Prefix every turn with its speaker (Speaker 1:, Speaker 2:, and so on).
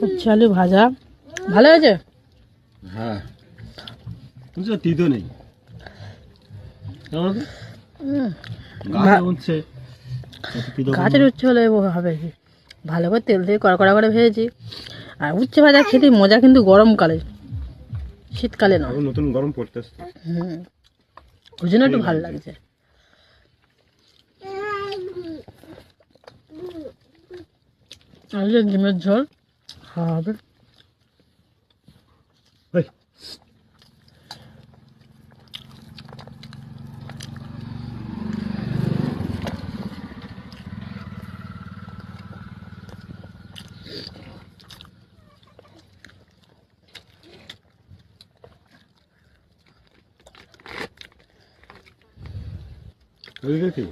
Speaker 1: উচ্ছে আলু ভাজা ভালো হয়েছে।
Speaker 2: হ্যাঁ তিতো নেই
Speaker 1: গাছের উচ্ছে হলে হবে কি, ভালো করে তেল দিয়ে কড়া কড়া করে ভেজেছি। আর উচ্ছে ভাজা খেতে মজা কিন্তু গরমকালে, শীতকালে না।
Speaker 2: নতুন গরম পড়তেছে।
Speaker 1: ওই জন্য একটু ভালো লাগছে। আর যে ডিমের ঝোল খাওয়া হবে।
Speaker 2: কি